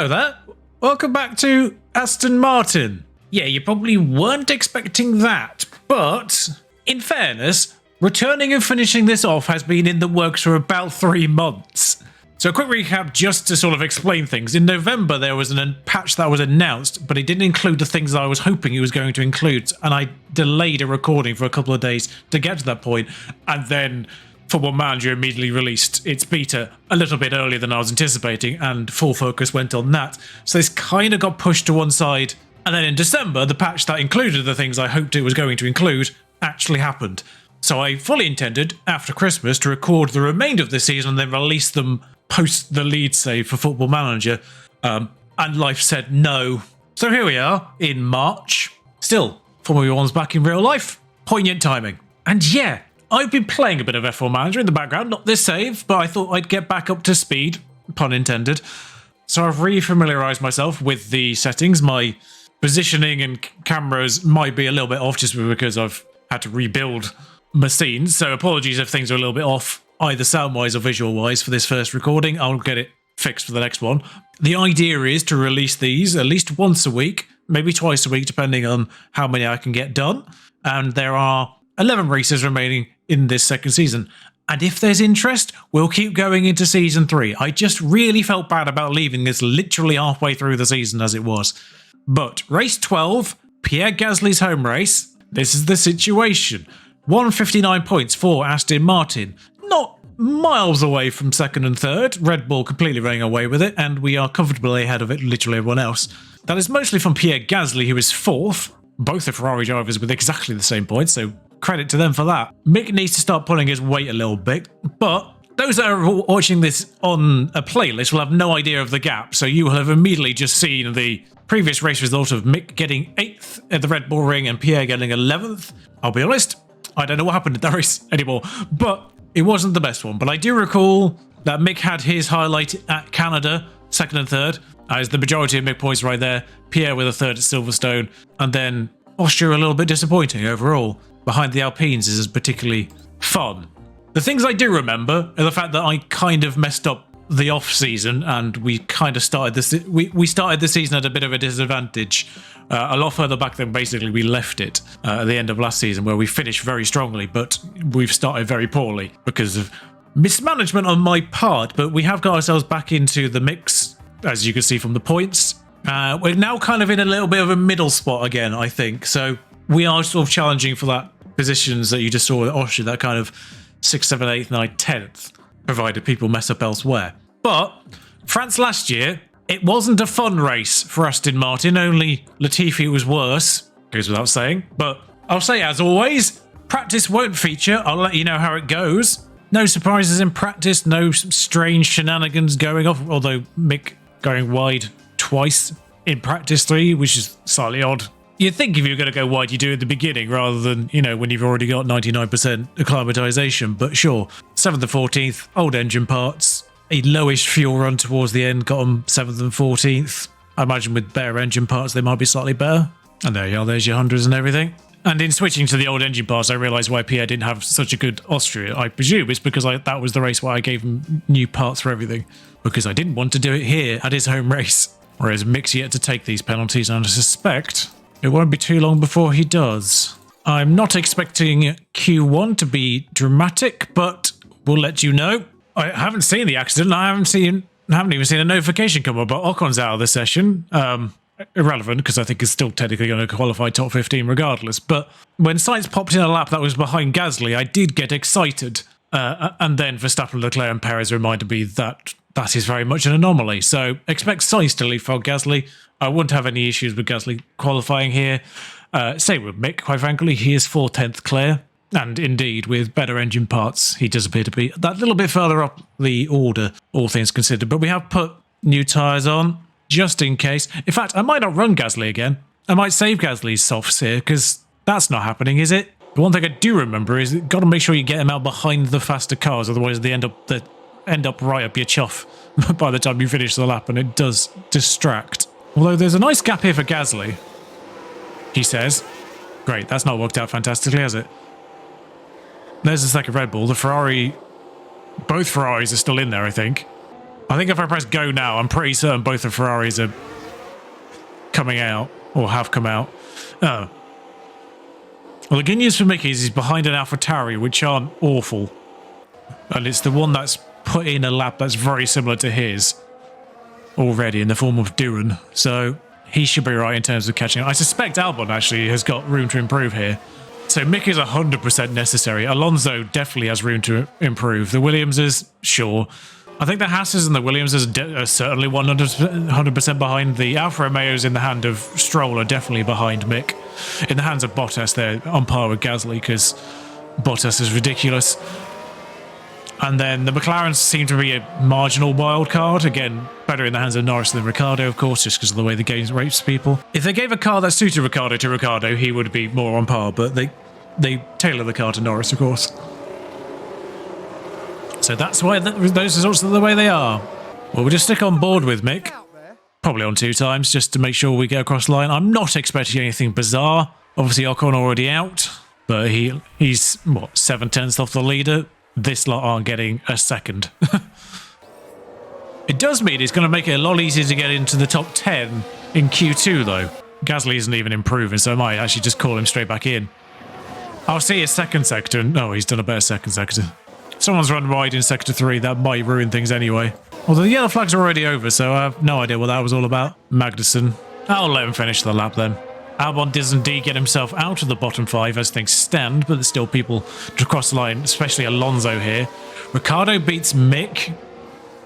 Hello there. Welcome back to Aston Martin. Yeah, you probably weren't expecting that, but in fairness, returning and finishing this off has been in the works for about 3 months. So a quick recap just to sort of explain things. In November, there was a patch that was announced, but it didn't include the things that I was hoping it was going to include, and I delayed a recording for a couple of days to get to that point, and then Football Manager immediately released its beta a little bit earlier than I was anticipating, and full focus went on that. So this kind of got pushed to one side, and then in December, the patch that included the things I hoped it was going to include actually happened. So I fully intended, after Christmas, to record the remainder of the season and then release them post the lead save for Football Manager, and life said no. So here we are, in March. Still, Formula 1's back in real life. Poignant timing. And yeah, I've been playing a bit of F1 Manager in the background, not this save, but I thought I'd get back up to speed, pun intended. So I've re-familiarised myself with the settings. My positioning and cameras might be a little bit off just because I've had to rebuild my scenes, so apologies if things are a little bit off, either sound-wise or visual-wise for this first recording. I'll get it fixed for the next one. The idea is to release these at least once a week, maybe twice a week, depending on how many I can get done. And there are 11 races remaining in this second season. And if there's interest, we'll keep going into season 3. I just really felt bad about leaving this literally halfway through the season as it was. But race 12, Pierre Gasly's home race, this is the situation. 159 points for Aston Martin. Not miles away from second and third. Red Bull completely running away with it, and we are comfortably ahead of it, literally everyone else. That is mostly from Pierre Gasly, who is fourth. Both the Ferrari drivers with exactly the same points, so credit to them for that. Mick needs to start pulling his weight a little bit, but those that are watching this on a playlist will have no idea of the gap, so you will have immediately just seen the previous race result of Mick getting 8th at the Red Bull Ring and Pierre getting 11th. I'll be honest, I don't know what happened at that race anymore, but it wasn't the best one. But I do recall that Mick had his highlight at Canada, second and third, as the majority of Mick points right there. Pierre with a third at Silverstone, and then Austria a little bit disappointing overall. Behind the Alpines is particularly fun. The things I do remember are the fact that I kind of messed up the off season, and we kind of started this. We started the season at a bit of a disadvantage, a lot further back than basically we left it at the end of last season, where we finished very strongly, but we've started very poorly because of mismanagement on my part. But we have got ourselves back into the mix, as you can see from the points. We're now kind of in a little bit of a middle spot again, I think. So we are sort of challenging for that positions that you just saw at Austria, that kind of 6th, 7th, 8th, 9th, 10th, provided people mess up elsewhere. But France last year, it wasn't a fun race for Aston Martin, only Latifi was worse, goes without saying. But I'll say, as always, practice won't feature. I'll let you know how it goes. No surprises in practice, no strange shenanigans going off, although Mick going wide twice in practice 3, which is slightly odd. You'd think if you were going to go wide, you do it at the beginning rather than, when you've already got 99% acclimatization. But sure, 7th and 14th, old engine parts, a lowish fuel run towards the end, got them 7th and 14th. I imagine with better engine parts, they might be slightly better. And there you are, there's your hundreds and everything. And in switching to the old engine parts, I realised why Pierre didn't have such a good Austria. I presume it's because that was the race where I gave him new parts for everything, because I didn't want to do it here at his home race. Whereas Mick's yet to take these penalties, and I suspect it won't be too long before he does. I'm not expecting Q1 to be dramatic, but we'll let you know. I haven't seen the accident. I haven't even seen a notification come up, but Ocon's out of the session. Irrelevant, because I think he's still technically going to qualify top 15 regardless. But when Sainz popped in a lap that was behind Gasly, I did get excited. And then Verstappen, Leclerc and Perez reminded me that that is very much an anomaly. So expect Sainz to leapfrog Gasly. I wouldn't have any issues with Gasly qualifying here. Same with Mick, quite frankly. He is 4/10th clear. And indeed, with better engine parts, he does appear to be that little bit further up the order, all things considered. But we have put new tyres on, just in case. In fact, I might not run Gasly again. I might save Gasly's softs here, because that's not happening, is it? The one thing I do remember is you've got to make sure you get them out behind the faster cars, otherwise they end up right up your chuff by the time you finish the lap, and it does distract. Although there's a nice gap here for Gasly, he says. Great, that's not worked out fantastically, has it? There's the second Red Bull. The Ferrari, both Ferraris are still in there, I think. I think if I press go now, I'm pretty certain both the Ferraris are coming out, or have come out. Oh. Well, the good news for Mickey is he's behind an AlphaTauri, which aren't awful. And it's the one that's put in a lap that's very similar to his already in the form of Duran. So he should be right in terms of catching up. I suspect Albon actually has got room to improve here. So Mickey's 100% necessary. Alonso definitely has room to improve. The Williamses, sure. I think the Hasses and the Williamses are certainly 100% behind. The Alfa Romeos in the hand of Stroll are definitely behind Mick. In the hands of Bottas, they're on par with Gasly because Bottas is ridiculous. And then the McLarens seem to be a marginal wild card. Again, better in the hands of Norris than Ricciardo, of course, just because of the way the game rates people. If they gave a car that suited Ricciardo to Ricciardo, he would be more on par, but they tailor the car to Norris, of course. So that's why those results are the way they are. Well, we'll just stick on board with Mick. Probably on 2 times, just to make sure we get across the line. I'm not expecting anything bizarre. Obviously, Ocon already out, but he's, what, 7/10 off the leader? This lot aren't getting a second. It does mean it's going to make it a lot easier to get into the top 10 in Q2, though. Gasly isn't even improving, so I might actually just call him straight back in. I'll see his second sector. No, he's done a better second sector. Someone's run wide in sector 3. That might ruin things anyway. Although the yellow flags are already over, so I have no idea what that was all about. Magnussen. I'll let him finish the lap then. Albon does indeed get himself out of the bottom 5 as things stand, but there's still people to cross the line, especially Alonso here. Ricciardo beats Mick,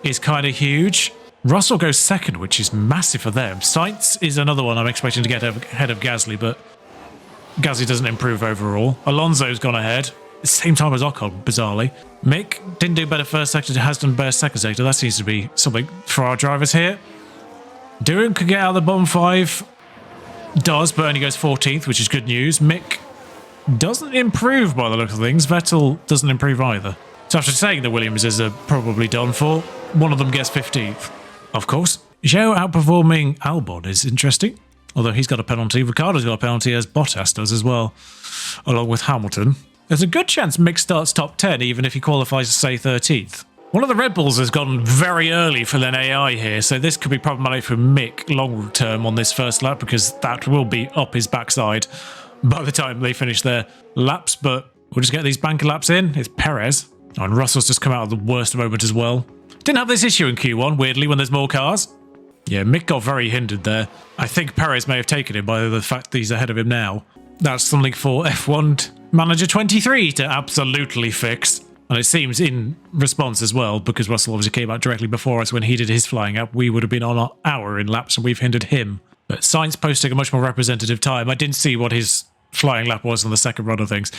is kind of huge. Russell goes second, which is massive for them. Sainz is another one I'm expecting to get ahead of Gasly, but Gasly doesn't improve overall. Alonso's gone ahead. Same time as Ocon, bizarrely. Mick didn't do better first sector, has done better second sector. That seems to be something for our drivers here. Duran could get out of the bottom 5. Does, but only goes 14th, which is good news. Mick doesn't improve by the look of things. Vettel doesn't improve either. So after saying the Williamses are probably done for, one of them gets 15th. Of course. Zhou outperforming Albon is interesting. Although he's got a penalty. Ricciardo's got a penalty, as Bottas does as well, along with Hamilton. There's a good chance Mick starts top 10, even if he qualifies to say 13th. One of the Red Bulls has gone very early for an AI here, so this could be problematic for Mick long term on this first lap, because that will be up his backside by the time they finish their laps. But we'll just get these banker laps in. It's Perez. Oh, and Russell's just come out of the worst moment as well. Didn't have this issue in Q1, weirdly, when there's more cars. Yeah, Mick got very hindered there. I think Perez may have taken him by the fact that he's ahead of him now. That's something for F1 Manager 23 to absolutely fix. And it seems in response as well, because Russell obviously came out directly before us when he did his flying up. We would have been on our hour in laps and we've hindered him. But Sainz posting a much more representative time. I didn't see what his flying lap was on the second run of things.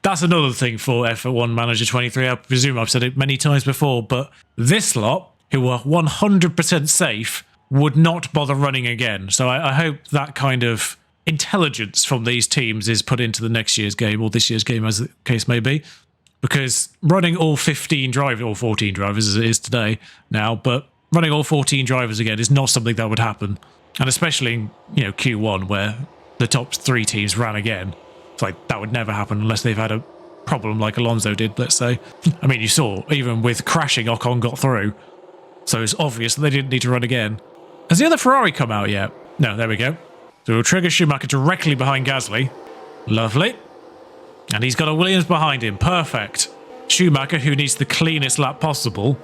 That's another thing for F1 Manager 23. I presume I've said it many times before, but this lot, who were 100% safe, would not bother running again. So I hope that kind of intelligence from these teams is put into the next year's game, or this year's game as the case may be. Because running all 15 drivers, or 14 drivers as it is today now, but running all 14 drivers again is not something that would happen. And especially in, Q1, where the top 3 teams ran again. It's like, that would never happen unless they've had a problem like Alonso did, let's say. I mean, you saw, even with crashing, Ocon got through. So it's obvious that they didn't need to run again. Has the other Ferrari come out yet? No, there we go. So we'll trigger Schumacher directly behind Gasly. Lovely. And he's got a Williams behind him. Perfect. Schumacher, who needs the cleanest lap possible,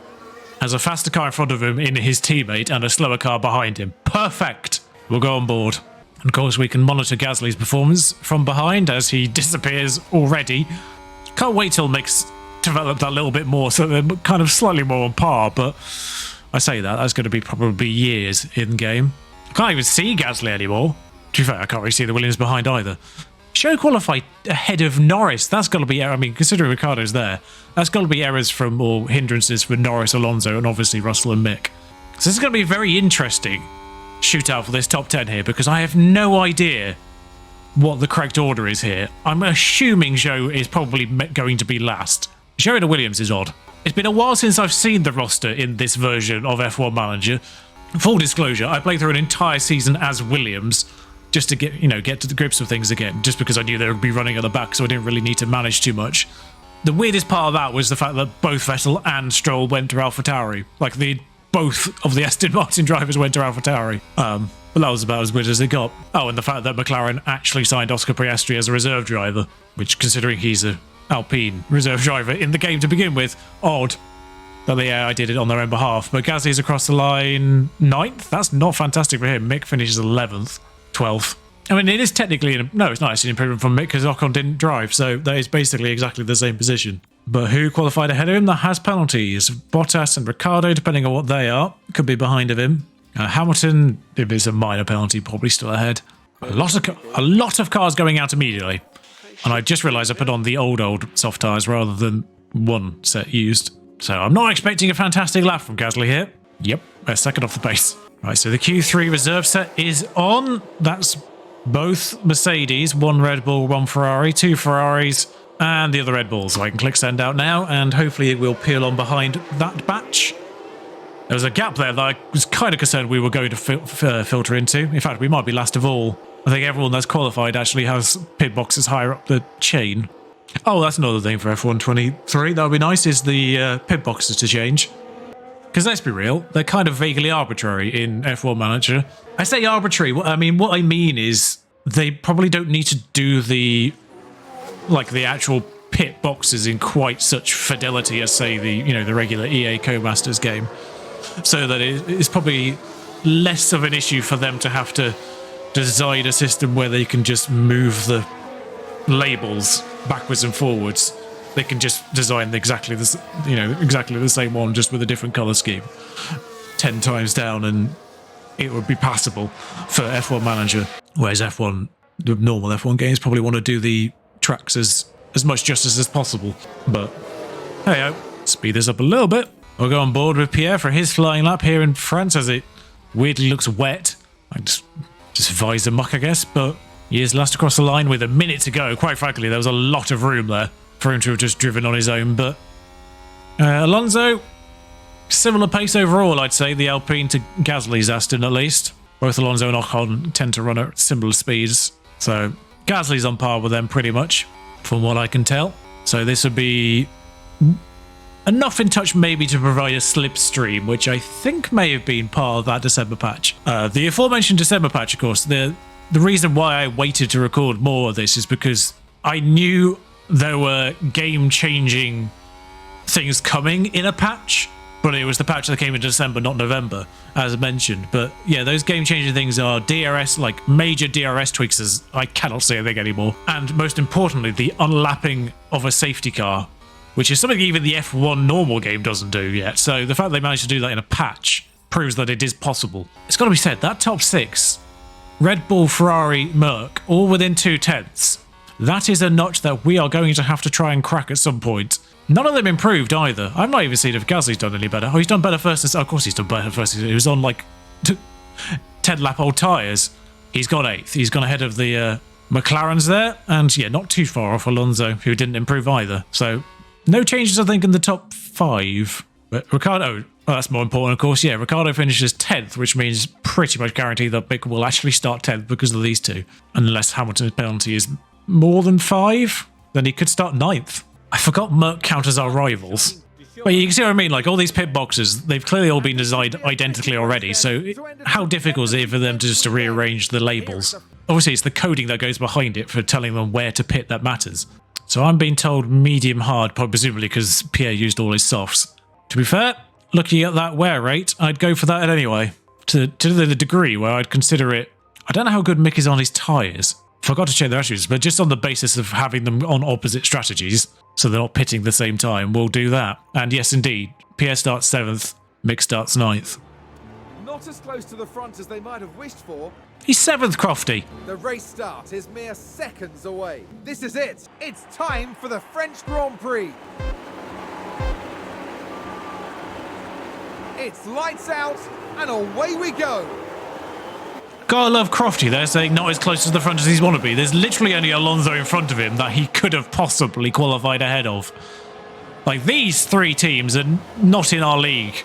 has a faster car in front of him in his teammate and a slower car behind him. Perfect. We'll go on board. And of course, we can monitor Gasly's performance from behind as he disappears already. Can't wait till Mick's developed that little bit more so they're kind of slightly more on par, but I say that's going to be probably years in game. I can't even see Gasly anymore. To be fair, I can't really see the Williams behind either. Show qualified ahead of Norris. That's got to be, I mean, considering Ricciardo's there, that's got to be errors from, or hindrances for Norris, Alonso, and obviously Russell and Mick. So this is going to be a very interesting shootout for this top 10 here, because I have no idea what the correct order is here. I'm assuming Zhou is probably going to be last. Zhou in a Williams is odd. It's been a while since I've seen the roster in this version of F1 Manager. Full disclosure, I played through an entire season as Williams just to get to the grips of things again, just because I knew they would be running at the back, so I didn't really need to manage too much. The weirdest part of that was the fact that both Vettel and Stroll went to AlphaTauri. Like, the both of the Aston Martin drivers went to AlphaTauri. But that was about as weird as it got. Oh, and the fact that McLaren actually signed Oscar Piastri as a reserve driver, which, considering he's a Alpine reserve driver in the game to begin with, odd that the AI did it on their own behalf. But Gasly's across the line 9th. That's not fantastic for him. Mick finishes 11th, 12th. I mean, it is technically... no, it's not actually an improvement from Mick because Ocon didn't drive, so that is basically exactly the same position. But who qualified ahead of him? That has penalties. Bottas and Ricciardo, depending on what they are, could be behind of him. Hamilton, if it's a minor penalty, probably still ahead. A lot of cars going out immediately. And I just realised I put on the old soft tyres rather than one set used. So I'm not expecting a fantastic lap from Gasly here. Yep, we're second off the pace. Right, so the Q3 reserve set is on. That's both Mercedes, one Red Bull, one Ferrari, two Ferraris, and the other Red Bull. So I can click send out now, and hopefully it will peel on behind that batch. There was a gap there that I was kind of concerned we were going to filter into. In fact, we might be last of all. I think everyone that's qualified actually has pit boxes higher up the chain. Oh, that's another thing for F1 23. That would be nice, is the pit boxes to change. Because let's be real, they're kind of vaguely arbitrary in F1 Manager. I say arbitrary, what I mean is they probably don't need to do the actual pit boxes in quite such fidelity as, say, the regular EA Codemasters game. So that it's probably less of an issue for them to have to design a system where they can just move the labels backwards and forwards. They can just design exactly the same one, just with a different color scheme, 10 times down, and it would be passable for F1 Manager. Whereas the normal F1 games probably want to do the tracks as much justice as possible. But hey, speed this up a little bit. We'll go on board with Pierre for his flying lap here in France, as it weirdly looks wet. I just visor muck, I guess, but he is last across the line with a minute to go. Quite frankly, there was a lot of room there for him to have just driven on his own. But Alonso, similar pace overall, I'd say, the Alpine to Gasly's Aston at least. Both Alonso and Ocon tend to run at similar speeds, so Gasly's on par with them pretty much, from what I can tell. So this would be enough in touch maybe to provide a slipstream, which I think may have been part of that December patch. The aforementioned December patch, of course, the reason why I waited to record more of this is because I knew there were game-changing things coming in a patch, but it was the patch that came in December, not November, as mentioned. But yeah, those game-changing things are DRS, like major DRS tweaks, as I cannot say a thing anymore. And most importantly, the unlapping of a safety car, which is something even the F1 normal game doesn't do yet. So the fact they managed to do that in a patch proves that it is possible. It's got to be said, that top six, Red Bull, Ferrari, Merc, all within 2/10, that is a notch that we are going to have to try and crack at some point. None of them improved either. I've not even seen if Gasly's done any better. Oh, he's done better first. Of course he's done better first. He was on like 10-lap old tyres. He's gone 8th. He's gone ahead of the McLarens there. And yeah, not too far off Alonso, who didn't improve either. So no changes, I think, in the top 5. But Ricciardo, that's more important, of course. Yeah, Ricciardo finishes 10th, which means pretty much guaranteed that Mick will actually start 10th because of these two. Unless Hamilton's penalty is more than 5, then he could start 9th. I forgot Merc count as our rivals. But you can see what I mean, like all these pit boxes, they've clearly all been designed identically already, so how difficult is it for them to rearrange the labels? Obviously it's the coding that goes behind it for telling them where to pit that matters. So I'm being told medium hard, presumably because Pierre used all his softs. To be fair, looking at that wear rate, I'd go for that anyway. To the degree where I'd consider it... I don't know how good Mick is on his tyres. Forgot to check their attributes, but just on the basis of having them on opposite strategies, so they're not pitting at the same time, we'll do that. And yes, indeed, Pierre starts 7th, Mick starts 9th. Not as close to the front as they might have wished for. He's 7th, Crofty. The race start is mere seconds away. This is it. It's time for the French Grand Prix. It's lights out and away we go. Gotta love Crofty there, saying not as close to the front as he's want to be. There's literally only Alonso in front of him that he could have possibly qualified ahead of. Like, these 3 teams are not in our league,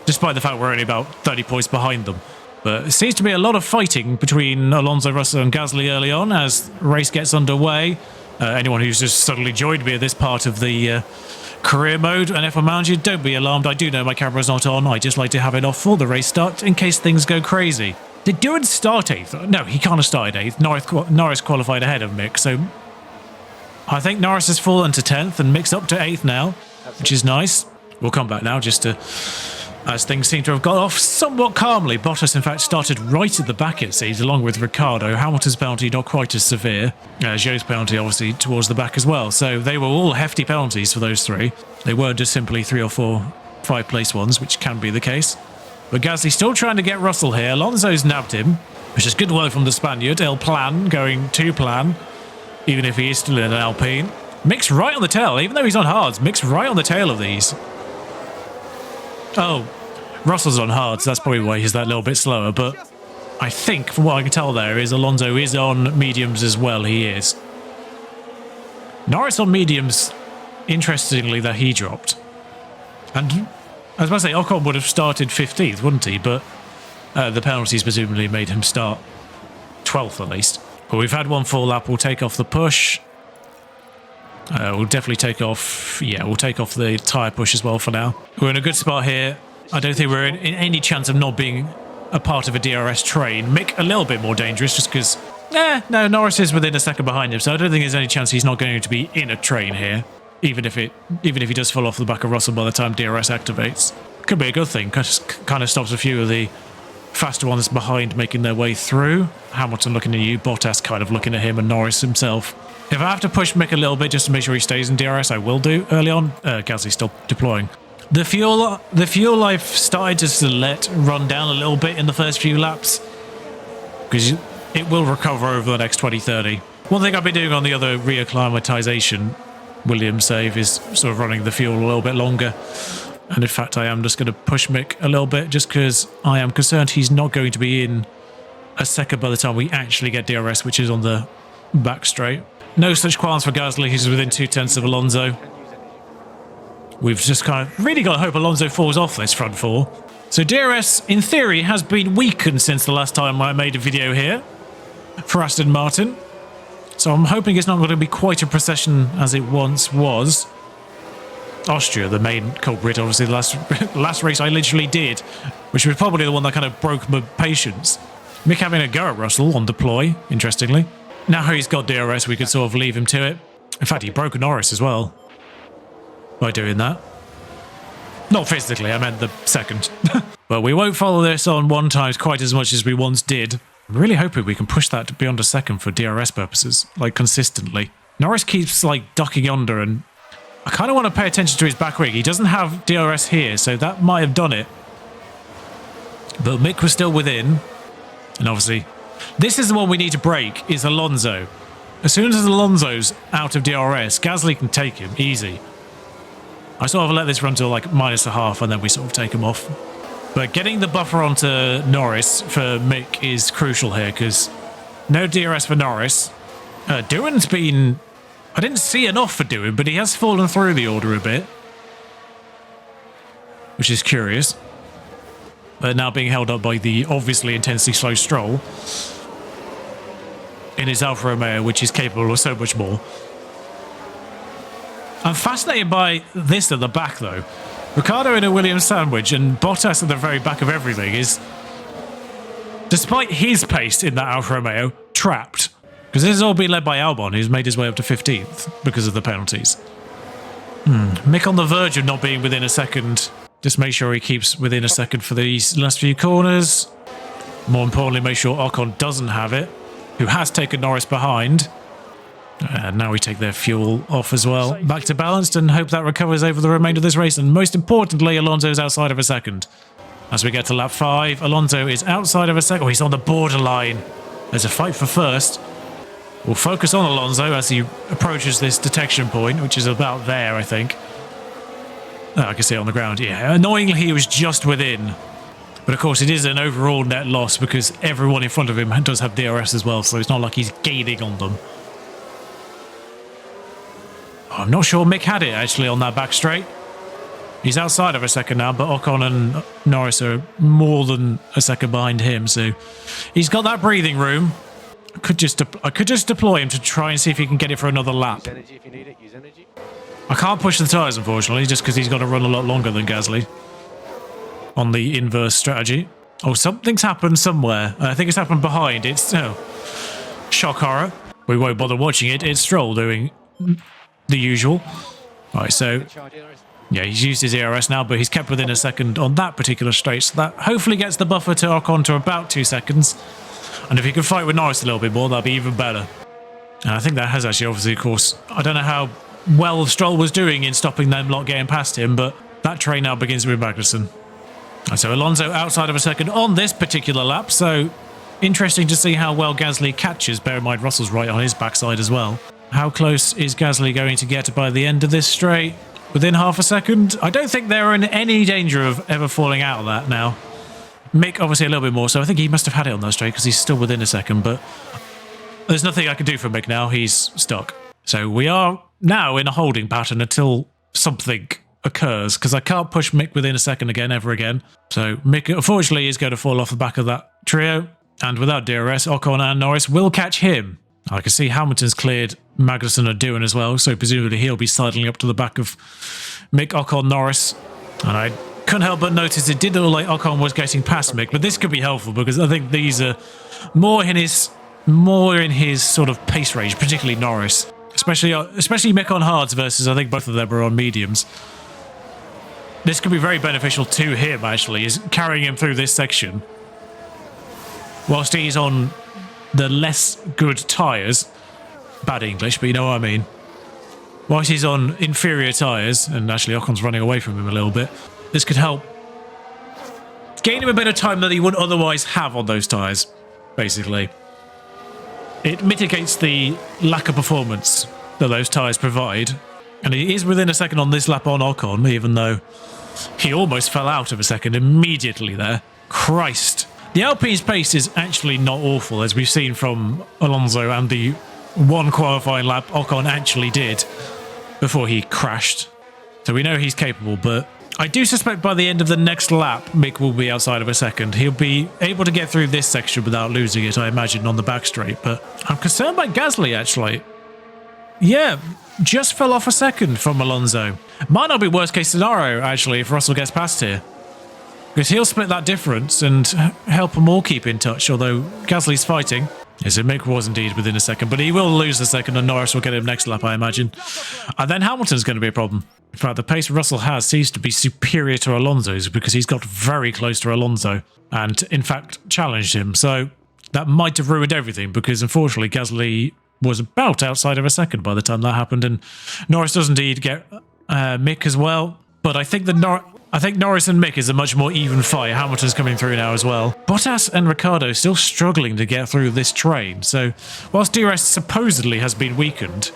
despite the fact we're only about 30 points behind them. But it seems to be a lot of fighting between Alonso, Russell and Gasly early on as the race gets underway. Anyone who's just suddenly joined me at this part of the career mode, and if I'm around you, don't be alarmed. I do know my camera's not on. I just like to have it off for the race start in case things go crazy. Did Doohan start 8th? No, he can't have started 8th. Norris qualified ahead of Mick, so I think Norris has fallen to 10th and Mick's up to 8th now, which is nice. We'll come back now just to, as things seem to have got off somewhat calmly. Bottas, in fact, started right at the back, it seems, along with Ricciardo. Hamilton's penalty not quite as severe. Zhou's penalty, obviously, towards the back as well. So they were all hefty penalties for those three. They weren't just simply 3 or 4 5-place ones, which can be the case. But Gasly still trying to get Russell here. Alonso's nabbed him, which is good work from the Spaniard. El Plan going to plan, even if he is still in an Alpine. Mick's right on the tail, even though he's on hards. Mick's right on the tail of these. Oh, Russell's on hards. That's probably why he's that little bit slower. But I think, from what I can tell there, is Alonso is on mediums as well. He is. Norris on mediums, interestingly, that he dropped. And I was about to say, Ocon would have started 15th, wouldn't he? But the penalties presumably made him start 12th at least. But we've had one full lap. We'll take off the push. We'll definitely take off... Yeah, we'll take off the tyre push as well for now. We're in a good spot here. I don't think we're in any chance of not being a part of a DRS train. Mick, a little bit more dangerous just because... no, Norris is within a second behind him, so I don't think there's any chance he's not going to be in a train here. Even if he does fall off the back of Russell by the time DRS activates. Could be a good thing. Kind of stops a few of the faster ones behind making their way through. Hamilton looking at you, Bottas kind of looking at him, and Norris himself. If I have to push Mick a little bit just to make sure he stays in DRS, I will do early on. Gasly's still deploying. The fuel I've started just to let run down a little bit in the first few laps, because it will recover over the next 20-30. One thing I've been doing on the other reacclimatization Williams save is sort of running the fuel a little bit longer. And in fact, I am just going to push Mick a little bit just because I am concerned he's not going to be in a second by the time we actually get DRS, which is on the back straight. No such qualms for Gasly. He's within 0.2 of Alonso. We've just kind of really got to hope Alonso falls off this front four. So DRS, in theory, has been weakened since the last time I made a video here for Aston Martin. So I'm hoping it's not going to be quite a procession as it once was. Austria, the main culprit, obviously the last race I literally did, which was probably the one that kind of broke my patience. Mick having a go at Russell on deploy, interestingly. Now he's got DRS, we could sort of leave him to it. In fact, he broke Norris as well by doing that. Not physically, I meant the second. But we won't follow this on one times quite as much as we once did. I'm really hoping we can push that beyond a second for DRS purposes, like consistently. Norris keeps like ducking under, and I kind of want to pay attention to his back wing. He doesn't have DRS here, so that might have done it. But Mick was still within. And obviously, this is the one we need to break, is Alonso. As soon as Alonso's out of DRS, Gasly can take him, easy. I sort of let this run to like -0.5 and then we sort of take him off. But getting the buffer onto Norris for Mick is crucial here, because no DRS for Norris. Doohan's been... I didn't see enough for Doohan, but he has fallen through the order a bit, which is curious. But now being held up by the obviously intensely slow Stroll in his Alfa Romeo, which is capable of so much more. I'm fascinated by this at the back, though. Ricciardo in a Williams sandwich and Bottas at the very back of everything is, despite his pace in that Alfa Romeo, trapped. Because this has all been led by Albon, who's made his way up to 15th because of the penalties. Mick on the verge of not being within a second. Just make sure he keeps within a second for these last few corners. More importantly, make sure Ocon doesn't have it, who has taken Norris behind. And now we take their fuel off as well. Back to balanced and hope that recovers over the remainder of this race. And most importantly, Alonso's outside of a second. As we get to lap 5, Alonso is outside of a second. Oh, he's on the borderline. There's a fight for first. We'll focus on Alonso as he approaches this detection point, which is about there, I think. Oh, I can see it on the ground. Yeah, annoyingly, he was just within. But of course, it is an overall net loss because everyone in front of him does have DRS as well, so it's not like he's gaining on them. I'm not sure Mick had it, actually, on that back straight. He's outside of a second now, but Ocon and Norris are more than a second behind him, so he's got that breathing room. I could just deploy him to try and see if he can get it for another lap. Use energy if you need it. Use energy. I can't push the tyres, unfortunately, just because he's got to run a lot longer than Gasly on the inverse strategy. Oh, something's happened somewhere. I think it's happened behind. It's, oh, shock horror. We won't bother watching it. It's Stroll doing the usual. Right, so, yeah, he's used his ERS now, but he's kept within a second on that particular straight. So that hopefully gets the buffer to Ocon to about 2 seconds. And if he can fight with Norris a little bit more, that'd be even better. And I think that has actually, obviously, of course, I don't know how well Stroll was doing in stopping them lot getting past him, but that train now begins with Magnussen. And so Alonso outside of a second on this particular lap, so interesting to see how well Gasly catches. Bear in mind Russell's right on his backside as well. How close is Gasly going to get by the end of this straight? Within half a second? I don't think they're in any danger of ever falling out of that now. Mick obviously a little bit more, so I think he must have had it on that straight because he's still within a second, but there's nothing I can do for Mick now. He's stuck. So we are now in a holding pattern until something occurs, because I can't push Mick within a second again, ever again. So Mick, unfortunately, is going to fall off the back of that trio, and without DRS, Ocon and Norris will catch him. I can see Hamilton's cleared Magnussen are doing as well, so presumably he'll be sidling up to the back of Mick, Ocon, Norris. And I couldn't help but notice it did look like Ocon was getting past Mick, but this could be helpful because I think these are more in his sort of pace range, particularly Norris. Especially Mick on hards versus I think both of them are on mediums. This could be very beneficial to him, actually, is carrying him through this section. Whilst he's on the less good tyres. Bad English, but you know what I mean. Whilst he's on inferior tyres, and actually Ocon's running away from him a little bit, this could help gain him a bit of time that he wouldn't otherwise have on those tyres, basically. It mitigates the lack of performance that those tyres provide. And he is within a second on this lap on Ocon, even though he almost fell out of a second immediately there. Christ. The Alpine's pace is actually not awful, as we've seen from Alonso and the one qualifying lap Ocon actually did before he crashed. So we know he's capable, but I do suspect by the end of the next lap, Mick will be outside of a second. He'll be able to get through this section without losing it, I imagine, on the back straight. But I'm concerned by Gasly, actually. Yeah, just fell off a second from Alonso. Might not be worst case scenario, actually, if Russell gets past here. Because he'll split that difference and help them all keep in touch, although Gasly's fighting. Yes, Mick was indeed within a second, but he will lose the second and Norris will get him next lap, I imagine. And then Hamilton's going to be a problem. In fact, the pace Russell has seems to be superior to Alonso's because he's got very close to Alonso and, in fact, challenged him. So that might have ruined everything because, unfortunately, Gasly was about outside of a second by the time that happened, and Norris does indeed get Mick as well. But I think Norris and Mick is a much more even fight. Hamilton's coming through now as well. Bottas and Ricciardo still struggling to get through this train. So whilst DRS supposedly has been weakened,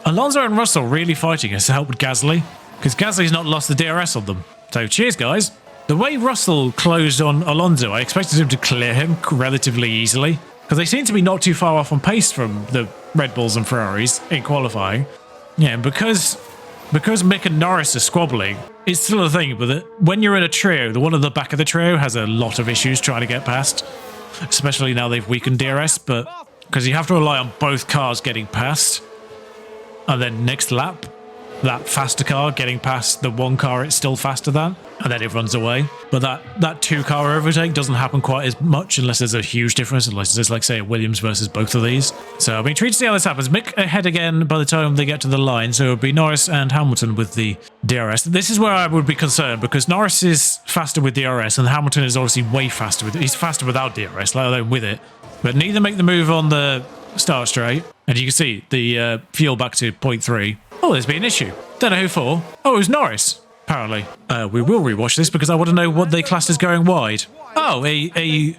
Alonso and Russell really fighting us to help with Gasly, because Gasly's not lost the DRS on them. So cheers, guys. The way Russell closed on Alonso, I expected him to clear him relatively easily, because they seem to be not too far off on pace from the Red Bulls and Ferraris in qualifying. Yeah, and because Mick and Norris are squabbling, it's still a thing, but when you're in a trio, the one at the back of the trio has a lot of issues trying to get past, especially now they've weakened DRS, but because you have to rely on both cars getting past, and then next lap, that faster car getting past the one car it's still faster than, and then it runs away. But that two-car overtake doesn't happen quite as much unless there's a huge difference, unless there's, like, say, a Williams versus both of these. So I'll be intrigued to see how this happens. Mick ahead again by the time they get to the line, so it'll be Norris and Hamilton with the DRS. This is where I would be concerned, because Norris is faster with DRS, and Hamilton is obviously way faster with it. He's faster without DRS, let alone with it. But neither make the move on the start straight, and you can see the fuel back to 0.3. Oh, there's been an issue. Don't know who for. Oh, it was Norris, apparently. We will rewatch this because I want to know what they classed as going wide. Oh, a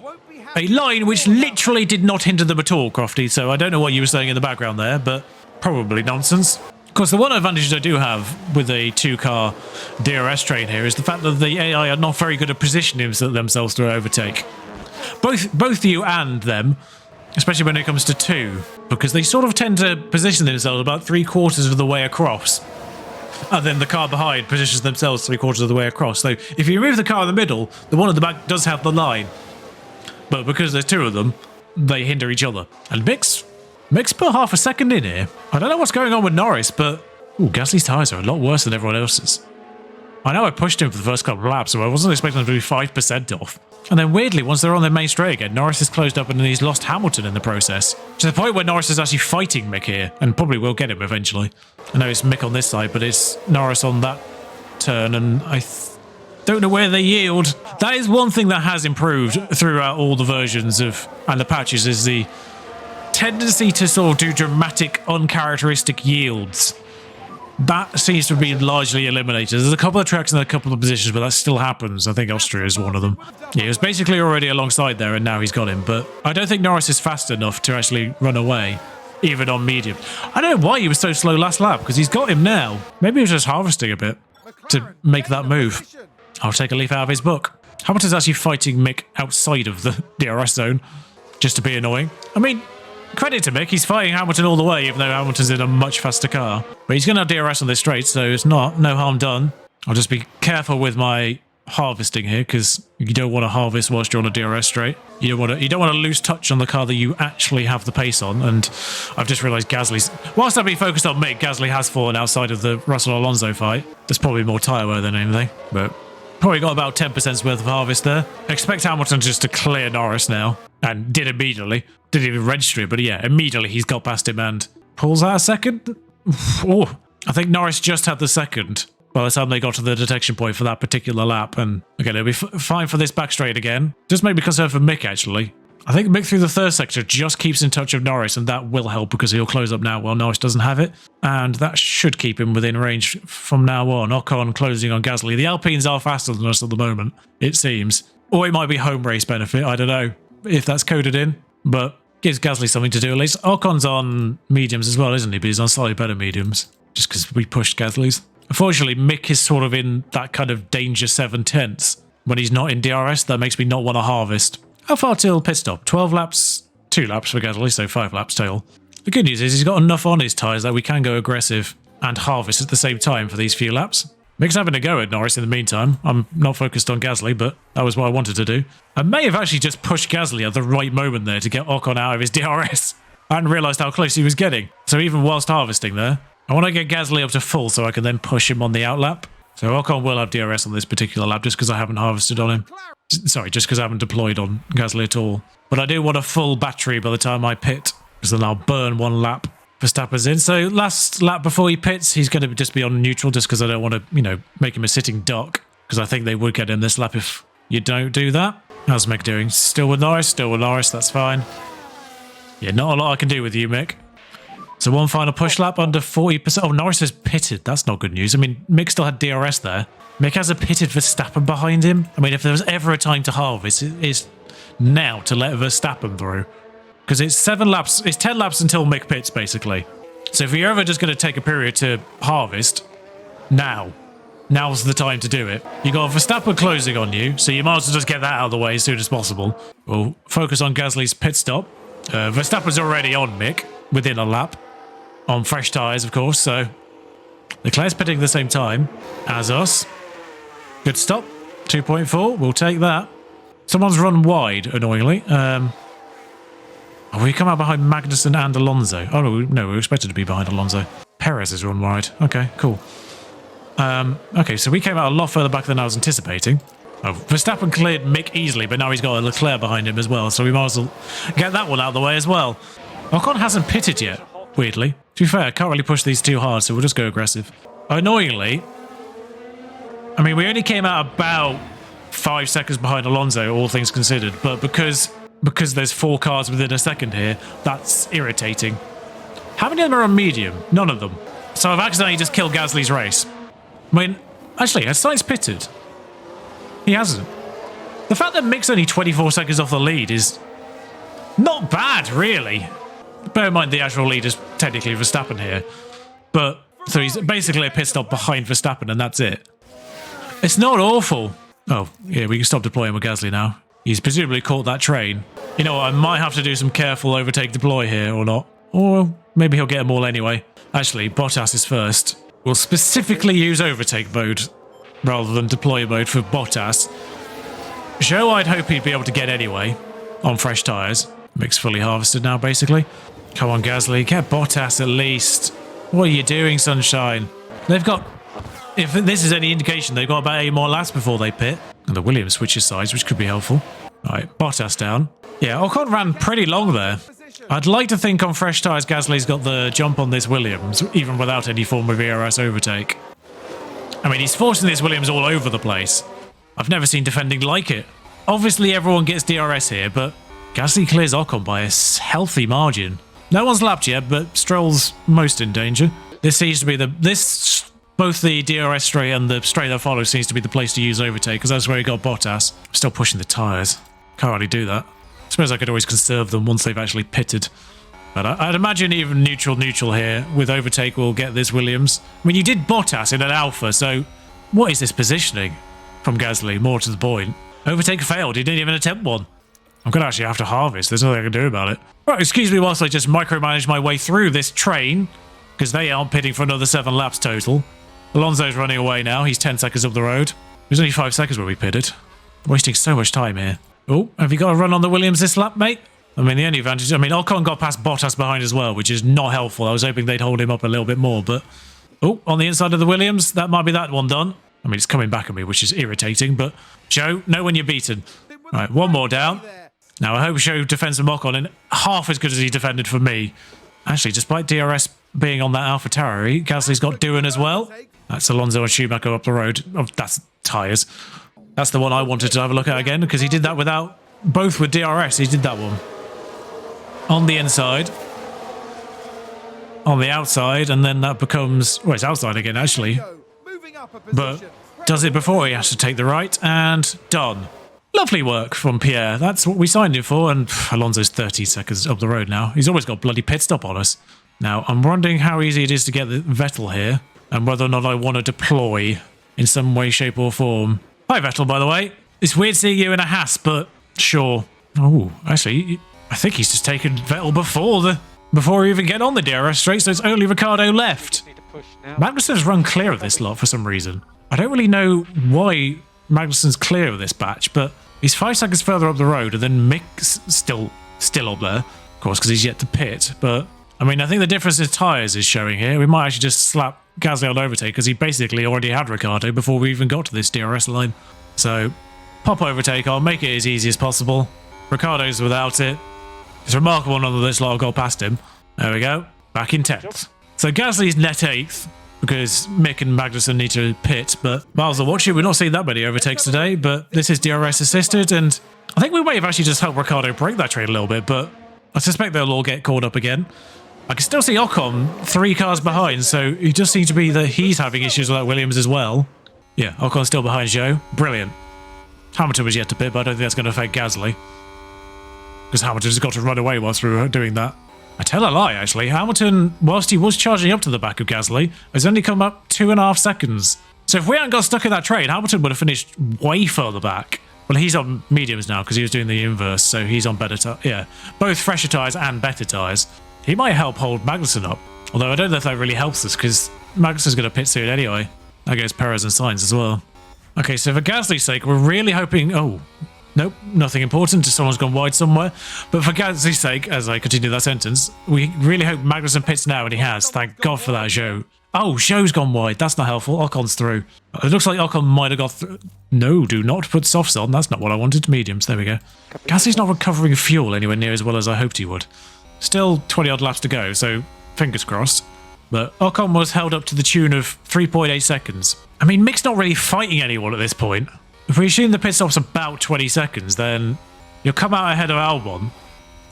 line which literally did not hinder them at all, Crofty, so I don't know what you were saying in the background there, but probably nonsense. Of course, the one advantage I do have with a two-car DRS train here is the fact that the AI are not very good at positioning themselves to overtake. Both you and them, especially when it comes to two, because they sort of tend to position themselves about 3/4 of the way across. And then the car behind positions themselves 3/4 of the way across. So if you remove the car in the middle, the one at the back does have the line. But because there's two of them, they hinder each other. And Mick's put half a second in here. I don't know what's going on with Norris, but Ooh, Gasly's tyres are a lot worse than everyone else's. I know I pushed him for the first couple of laps, so I wasn't expecting them to be 5% off. And then weirdly, once they're on their main straight again, Norris has closed up and he's lost Hamilton in the process. To the point where Norris is actually fighting Mick here, and probably will get him eventually. I know it's Mick on this side, but it's Norris on that turn, and I don't know where they yield. That is one thing that has improved throughout all the versions of and the patches, is the tendency to sort of do dramatic, uncharacteristic yields. That seems to be largely eliminated. There's a couple of tracks and a couple of positions, but that still happens. I think Austria is one of them. Yeah, he was basically already alongside there, and now he's got him. But I don't think Norris is fast enough to actually run away, even on medium. I don't know why he was so slow last lap, because he's got him now. Maybe he was just harvesting a bit to make that move. I'll take a leaf out of his book. Hamilton's actually fighting Mick outside of the DRS zone, just to be annoying. I mean, credit to Mick, he's fighting Hamilton all the way, even though Hamilton's in a much faster car. But he's going to have DRS on this straight, so it's no harm done. I'll just be careful with my harvesting here, because you don't want to harvest whilst you're on a DRS straight. You don't want to lose touch on the car that you actually have the pace on. And I've just realised Gasly's... Whilst I've been focused on Mick, Gasly has fallen outside of the Russell-Alonso fight. There's probably more tyre wear than anything, but... Probably got about 10% worth of harvest there. Expect Hamilton just to clear Norris now. And did immediately. Didn't even register it, but yeah, immediately he's got past him and pulls out a second. Oh, I think Norris just had the second by the time they got to the detection point for that particular lap. And okay, they'll be fine for this back straight again. Just made me concerned for Mick, actually. I think Mick through the third sector just keeps in touch of Norris, and that will help because he'll close up now while Norris doesn't have it. And that should keep him within range from now on. Ocon closing on Gasly. The Alpines are faster than us at the moment, it seems. Or it might be home race benefit, I don't know if that's coded in, but gives Gasly something to do at least. Ocon's on mediums as well, isn't he? But he's on slightly better mediums, just because we pushed Gasly's. Unfortunately, Mick is sort of in that kind of danger 7/10 when he's not in DRS. That makes me not want to harvest. How far till pit stop? 12 laps, 2 laps for Gasly, so 5 laps total. The good news is he's got enough on his tyres that we can go aggressive and harvest at the same time for these few laps. Mick's having a go at Norris in the meantime. I'm not focused on Gasly, but that was what I wanted to do. I may have actually just pushed Gasly at the right moment there to get Ocon out of his DRS. I hadn't realised how close he was getting. So even whilst harvesting there, I want to get Gasly up to full so I can then push him on the outlap. So Ocon will have DRS on this particular lap just because I haven't harvested on him. Sorry, just because I haven't deployed on Gasly at all. But I do want a full battery by the time I pit, because then I'll burn one lap. Verstappen's in. So last lap before he pits, he's going to just be on neutral just because I don't want to, make him a sitting duck. Because I think they would get in this lap if you don't do that. How's Mick doing? Still with Norris? Still with Norris, that's fine. Yeah, not a lot I can do with you, Mick. So one final push lap under 40%. Oh, Norris has pitted. That's not good news. I mean, Mick still had DRS there. Mick has a pitted Verstappen behind him. I mean, if there was ever a time to harvest, it is now to let Verstappen through. Because it's 10 laps until Mick pits, basically. So if you're ever just going to take a period to harvest, now's the time to do it. You got Verstappen closing on you, so you might as well just get that out of the way as soon as possible. We'll focus on Gasly's pit stop. Verstappen's already on Mick within a lap. On fresh tyres, of course, so Leclerc's pitting at the same time as us. Good stop. 2.4. We'll take that. Someone's run wide, annoyingly. We come out behind Magnussen and Alonso. Oh, no, we were expected to be behind Alonso. Perez has run wide. Okay, cool. Okay, so we came out a lot further back than I was anticipating. Oh, Verstappen cleared Mick easily, but now he's got a Leclerc behind him as well, so we might as well get that one out of the way as well. Ocon hasn't pitted yet, weirdly. To be fair, I can't really push these too hard, so we'll just go aggressive. Annoyingly, I mean, we only came out about 5 seconds behind Alonso, all things considered, but because there's 4 cars within a second here, that's irritating. How many of them are on medium? None of them. So I've accidentally just killed Gasly's race. I mean, actually, has Sainz pitted? He hasn't. The fact that Mick's only 24 seconds off the lead is not bad, really. Bear in mind the actual lead is technically Verstappen here. But, so he's basically a pit stop behind Verstappen and that's it. It's not awful. Oh, yeah, we can stop deploying with Gasly now. He's presumably caught that train. You know what, I might have to do some careful overtake deploy here or not. Or maybe he'll get them all anyway. Actually, Bottas is first. We'll specifically use overtake mode rather than deploy mode for Bottas. Zhou I'd hope he'd be able to get anyway on fresh tyres. Mick's fully harvested now, basically. Come on, Gasly, get Bottas at least. What are you doing, Sunshine? They've got... If this is any indication, they've got about 8 more laps before they pit. And the Williams switches sides, which could be helpful. All right, Bottas down. Yeah, Ocon ran pretty long there. I'd like to think on fresh tyres, Gasly's got the jump on this Williams, even without any form of ERS overtake. I mean, he's forcing this Williams all over the place. I've never seen defending like it. Obviously, everyone gets DRS here, but Gasly clears Ocon by a healthy margin. No one's lapped yet, but Stroll's most in danger. This seems to be both the DRS straight and the straight that follows seems to be the place to use overtake, because that's where he got Bottas. Still pushing the tyres. Can't really do that. I suppose I could always conserve them once they've actually pitted. But I'd imagine even neutral here with overtake will get this Williams. I mean, you did Bottas in an Alpha, so what is this positioning from Gasly? More to the point. Overtake failed. He didn't even attempt one. I'm going to actually have to harvest. There's nothing I can do about it. Right, excuse me whilst I just micromanage my way through this train, because they aren't pitting for another 7 laps total. Alonso's running away now. He's 10 seconds up the road. It was only 5 seconds when we pitted. Wasting so much time here. Oh, have you got a run on the Williams this lap, mate? I mean, the only advantage... I mean, Ocon got past Bottas behind as well, which is not helpful. I was hoping they'd hold him up a little bit more, but... Oh, on the inside of the Williams, that might be that one done. I mean, it's coming back at me, which is irritating, but... Joe, know when you're beaten. All right, one more down. Now, I hope Joe defends from Ocon in half as good as he defended for me. Actually, despite DRS being on that AlphaTauri, Gasly's got Doohan as well. That's Alonso and Schumacher up the road. Oh, that's tyres. That's the one I wanted to have a look at again, because he did that without... Both with DRS, he did that one. On the inside. On the outside, and then that becomes... Well, it's outside again, actually. But does it before he has to take the right, and done. Lovely work from Pierre. That's what we signed him for, and Alonso's 30 seconds up the road now. He's always got bloody pit stop on us. Now, I'm wondering how easy it is to get the Vettel here, and whether or not I want to deploy in some way, shape, or form. Hi, Vettel, by the way. It's weird seeing you in a Haas, but sure. Oh, actually, I think he's just taken Vettel before he even get on the DRS straight, so it's only Ricciardo left. Magnussen's run clear of this lot for some reason. I don't really know why Magnussen's clear of this batch, but he's 5 seconds further up the road, and then Mick's still up there, of course, because he's yet to pit. But I mean, I think the difference in tyres is showing here. We might actually just slap Gasly on overtake, because he basically already had Ricciardo before we even got to this DRS line. So pop overtake, I'll make it as easy as possible. Ricciardo's without it. It's remarkable none of this lot got past him. There we go. Back in 10th. So Gasly's net 8th, because Mick and Magnussen need to pit, but miles of watching, we're not seeing that many overtakes today, but this is DRS assisted, and I think we may have actually just helped Ricciardo break that train a little bit, but I suspect they'll all get caught up again. I can still see Ocon 3 cars behind, so it just seems to be that he's having issues with that Williams as well. Yeah, Ocon's still behind Joe. Brilliant. Hamilton was yet to pit, but I don't think that's going to affect Gasly, because Hamilton's got to run away whilst we were doing that. I tell a lie, actually. Hamilton, whilst he was charging up to the back of Gasly, has only come up 2.5 seconds. So if we hadn't got stuck in that train, Hamilton would have finished way further back. Well, he's on mediums now because he was doing the inverse, so he's on better tyres. Yeah, both fresher tyres and better tyres. He might help hold Magnussen up. Although I don't know if that really helps us, because Magnussen's going to pit soon anyway. I guess Perez and Sainz as well. Okay, so for Gasly's sake, we're really hoping... Oh, nope, nothing important. Just someone's gone wide somewhere. But for Gasly's sake, as I continue that sentence, we really hope Magnussen pits now, and he has. Thank God for that, Zhou. Oh, Zhou's gone wide. That's not helpful. Ocon's through. It looks like Ocon might have got through. No, do not put softs on. That's not what I wanted. Mediums. There we go. Gasly's not recovering fuel anywhere near as well as I hoped he would. Still 20-odd laps to go, so fingers crossed. But Ocon was held up to the tune of 3.8 seconds. I mean, Mick's not really fighting anyone at this point. If we assume the pit stop's about 20 seconds, then he'll come out ahead of Albon.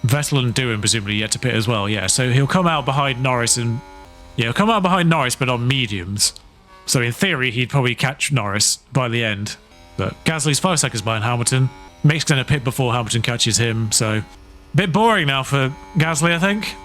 Vettel and Doohan presumably yet to pit as well, yeah. So he'll come out behind Norris and... Yeah, he'll come out behind Norris, but on mediums. So in theory, he'd probably catch Norris by the end. But Gasly's 5 seconds behind Hamilton. Mick's going to pit before Hamilton catches him, so... Bit boring now for Gasly, I think.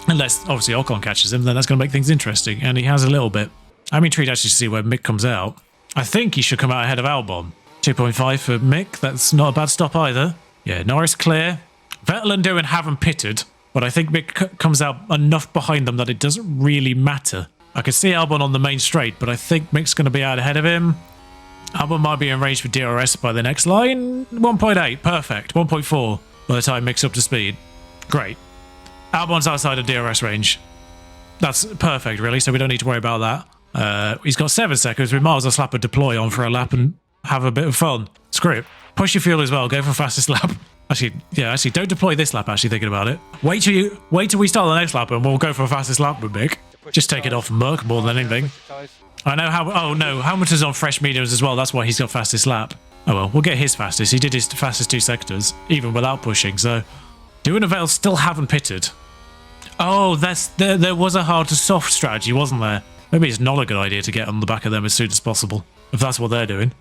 Unless, obviously, Ocon catches him, then that's going to make things interesting. And he has a little bit. I'm intrigued actually to see where Mick comes out. I think he should come out ahead of Albon. 2.5 for Mick. That's not a bad stop either. Yeah, Norris clear. Vettel and Doohan haven't pitted, but I think Mick comes out enough behind them that it doesn't really matter. I can see Albon on the main straight, but I think Mick's going to be out ahead of him. Albon might be in range for DRS by the next line. 1.8, perfect. 1.4 by the time Mick's up to speed. Great. Albon's outside of DRS range. That's perfect, really, so we don't need to worry about that. He's got 7 seconds. We might as well slap a deploy on for a lap and have a bit of fun. Screw it. Push your fuel as well. Go for fastest lap. Actually, don't deploy this lap, actually, thinking about it. Wait till we start the next lap and we'll go for fastest lap with Mick. Just take it off Merc more than anything. I know how... Oh, no. Hamilton's on fresh mediums as well. That's why he's got fastest lap. Oh, well. We'll get his fastest. He did his fastest 2 sectors, even without pushing, so... Doing a Veil still haven't pitted. Oh, there was a hard to soft strategy, wasn't there? Maybe it's not a good idea to get on the back of them as soon as possible, if that's what they're doing.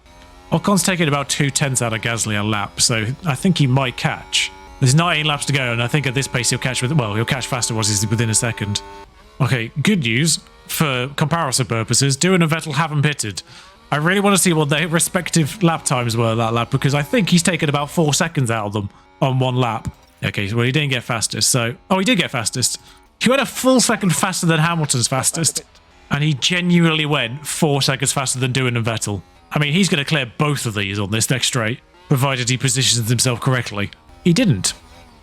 Ocon's taking about 2/10 out of Gasly a lap, so I think he might catch. There's 19 laps to go, and I think at this pace he'll catch he'll catch faster once he's within a second. Okay, good news for comparison purposes. Doohan and Vettel haven't pitted. I really want to see what their respective lap times were that lap, because I think he's taken about 4 seconds out of them on 1 lap. Okay, well, he didn't get fastest, so... Oh, he did get fastest. He went a full second faster than Hamilton's fastest, and he genuinely went 4 seconds faster than Doohan and Vettel. I mean, he's going to clear both of these on this next straight, provided he positions himself correctly. He didn't,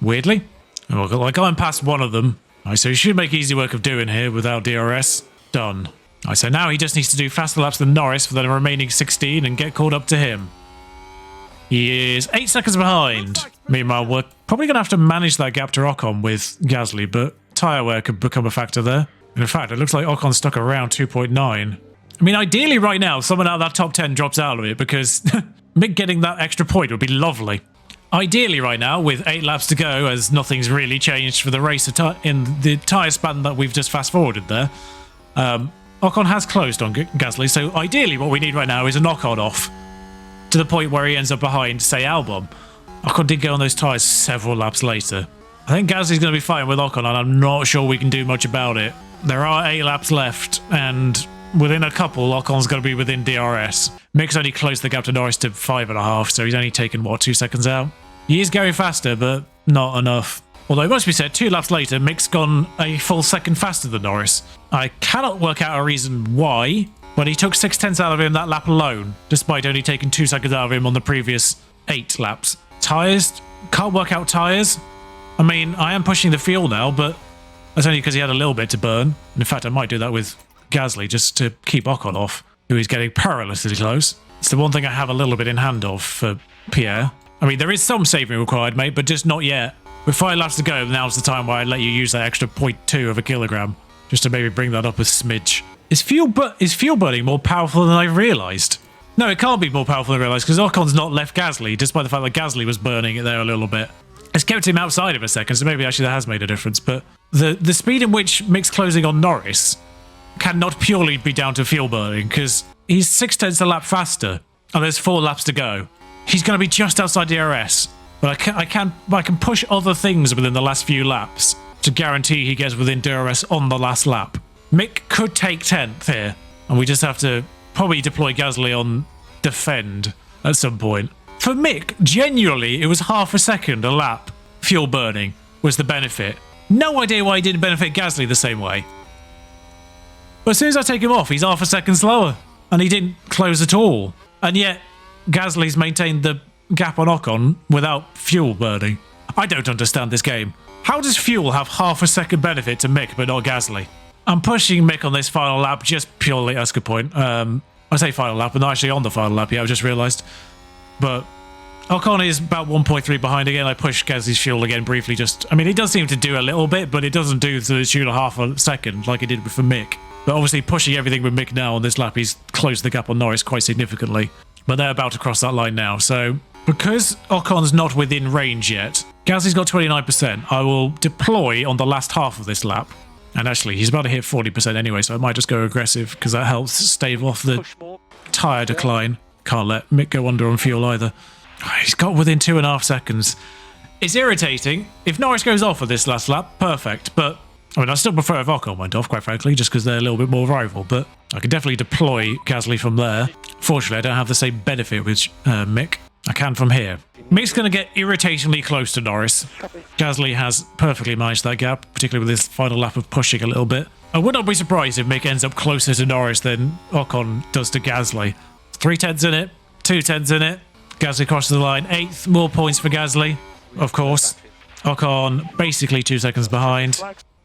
weirdly. Well, I got him past one of them. Right, so he should make easy work of Doohan here without DRS. Done. Right, so now he just needs to do faster laps than Norris for the remaining 16 and get caught up to him. He is 8 seconds behind. Meanwhile, we're probably going to have to manage that gap to Ocon with Gasly, but tyre wear could become a factor there. And in fact, it looks like Ocon's stuck around 2.9. I mean, ideally right now, someone out of that top 10 drops out of it, because Mick getting that extra point would be lovely. Ideally right now, with 8 laps to go, as nothing's really changed for the race in the tyre span that we've just fast-forwarded there, Ocon has closed on Gasly, so ideally what we need right now is a knock-on off, to the point where he ends up behind, say, Albon. Ocon did go on those tyres several laps later. I think Gasly's going to be fighting with Ocon, and I'm not sure we can do much about it. There are 8 laps left, and within a couple, Ocon's going to be within DRS. Mick's only closed the gap to Norris to 5.5, so he's only taken, what, 2 seconds out? He is going faster, but not enough. Although it must be said, 2 laps later, Mick's gone a full second faster than Norris. I cannot work out a reason why, but he took 6/10 out of him that lap alone, despite only taking 2 seconds out of him on the previous 8 laps. Tyres? Can't work out tyres. I mean, I am pushing the fuel now, but that's only because he had a little bit to burn. And in fact, I might do that with Gasly just to keep Ocon off, who is getting perilously close. It's the one thing I have a little bit in hand of for Pierre. I mean, there is some saving required, mate, but just not yet. With 5 laps to go, now's the time where I let you use that extra 0.2 of a kilogram, just to maybe bring that up a smidge. Is fuel burning more powerful than I realised? No, it can't be more powerful than I realised, because Ocon's not left Gasly, despite the fact that Gasly was burning it there a little bit. It's kept him outside of a second, so maybe actually that has made a difference, but the speed in which Mick's closing on Norris cannot purely be down to fuel burning, because he's 6/10 a lap faster, and there's 4 laps to go. He's going to be just outside DRS, but I can push other things within the last few laps to guarantee he gets within DRS on the last lap. Mick could take 10th here, and we just have to probably deploy Gasly on defend at some point. For Mick, genuinely, it was half a second a lap fuel burning was the benefit. No idea why he didn't benefit Gasly the same way. But as soon as I take him off, he's half a second slower, and he didn't close at all. And yet, Gasly's maintained the gap on Ocon without fuel burning. I don't understand this game. How does fuel have half a second benefit to Mick but not Gasly? I'm pushing Mick on this final lap just purely, that's a good point. I say final lap, but not actually on the final lap yet, I've just realised. But Ocon is about 1.3 behind again. I push Gasly's fuel again briefly, I mean, it does seem to do a little bit, but it doesn't do to the tune of half a second like it did for Mick. But obviously pushing everything with Mick now on this lap, he's closed the gap on Norris quite significantly. But they're about to cross that line now, so because Ocon's not within range yet, Gasly's got 29%. I will deploy on the last half of this lap. And actually, he's about to hit 40% anyway, so I might just go aggressive, because that helps stave off the tyre decline. Can't let Mick go under on fuel either. He's got within 2.5 seconds. It's irritating. If Norris goes off of this last lap, perfect. But, I mean, I still prefer if Ocon went off, quite frankly, just because they're a little bit more rival. But I could definitely deploy Gasly from there. Fortunately, I don't have the same benefit with Mick. I can from here. Mick's going to get irritatingly close to Norris. Gasly has perfectly managed that gap, particularly with his final lap of pushing a little bit. I would not be surprised if Mick ends up closer to Norris than Ocon does to Gasly. 3/10 in it, 2/10 in it. Gasly crosses the line. 8th, more points for Gasly, of course. Ocon basically 2 seconds behind.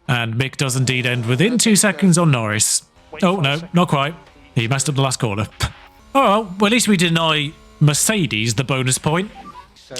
And Mick does indeed end within 2 seconds on Norris. Oh, no, not quite. He messed up the last corner. Oh, well, at least we deny Mercedes the bonus point.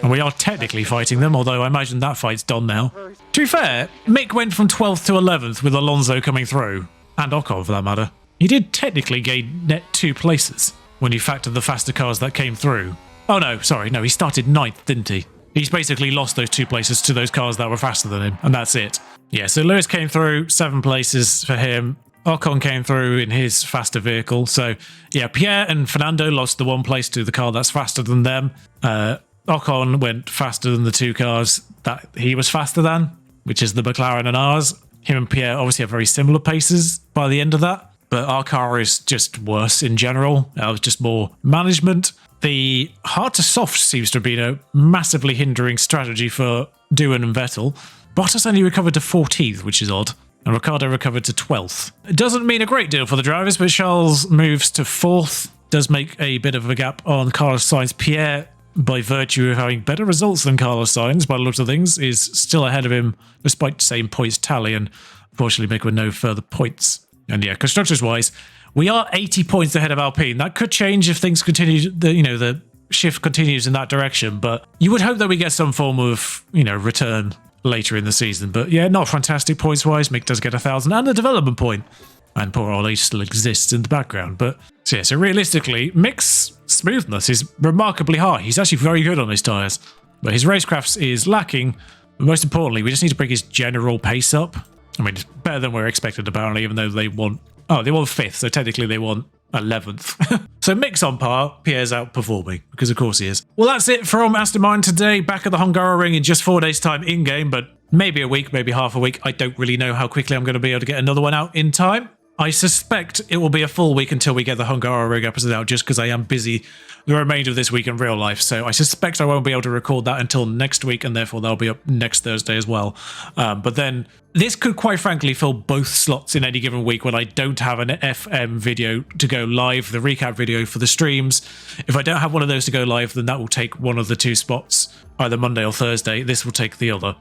And we are technically fighting them, although I imagine that fight's done now. To be fair, Mick went from 12th to 11th with Alonso coming through. And Ocon, for that matter. He did technically gain net 2 places when you factor the faster cars that came through. Oh, no, sorry. No, he started 9th, didn't he? He's basically lost those 2 places to those cars that were faster than him, and that's it. Yeah, so Lewis came through, 7 places for him. Ocon came through in his faster vehicle. So, yeah, Pierre and Fernando lost the 1 place to the car that's faster than them. Ocon went faster than the 2 cars that he was faster than, which is the McLaren and ours. Him and Pierre obviously have very similar paces by the end of that, but our car is just worse in general. It was just more management. The hard to soft seems to have been a massively hindering strategy for Doohan and Vettel. Bottas only recovered to 14th, which is odd, and Ricciardo recovered to 12th. It doesn't mean a great deal for the drivers, but Charles moves to 4th, does make a bit of a gap on Carlos Sainz. Pierre, by virtue of having better results than Carlos Sainz, by the looks of things, is still ahead of him despite the same points tally, and unfortunately Mick with no further points. And yeah, constructors-wise, we are 80 points ahead of Alpine. That could change if things continue, the shift continues in that direction, but you would hope that we get some form of, return later in the season. But yeah, not fantastic points-wise. Mick does get 1,000 and a development point. And poor Ollie still exists in the background. But so, yeah, so realistically, Mick's smoothness is remarkably high. He's actually very good on his tyres. But his racecraft is lacking. But most importantly, we just need to bring his general pace up. I mean, it's better than we're expected, apparently, even though they won 5th, so technically they won 11th. So Mick's on par, Pierre's outperforming, because of course he is. Well, that's it from Aston Martin today, back at the Hungaroring in just 4 days' time in-game, but maybe a week, maybe half a week. I don't really know how quickly I'm going to be able to get another one out in time. I suspect it will be a full week until we get the Hungaroring episode out, just because I am busy the remainder of this week in real life. So I suspect I won't be able to record that until next week, and therefore they'll be up next Thursday as well. But then this could quite frankly fill both slots in any given week when I don't have an FM video to go live, the recap video for the streams. If I don't have one of those to go live, then that will take one of the 2 spots, either Monday or Thursday. This will take the other.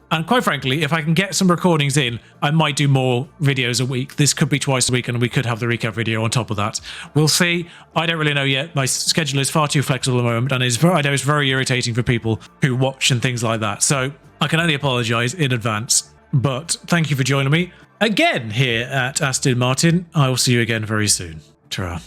And quite frankly, if I can get some recordings in, I might do more videos a week. This could be twice a week, and we could have the recap video on top of that. We'll see. I don't really know yet. My schedule is far too flexible at the moment, and I know it's very irritating for people who watch and things like that. So I can only apologise in advance. But thank you for joining me again here at Aston Martin. I will see you again very soon. Ta-ra.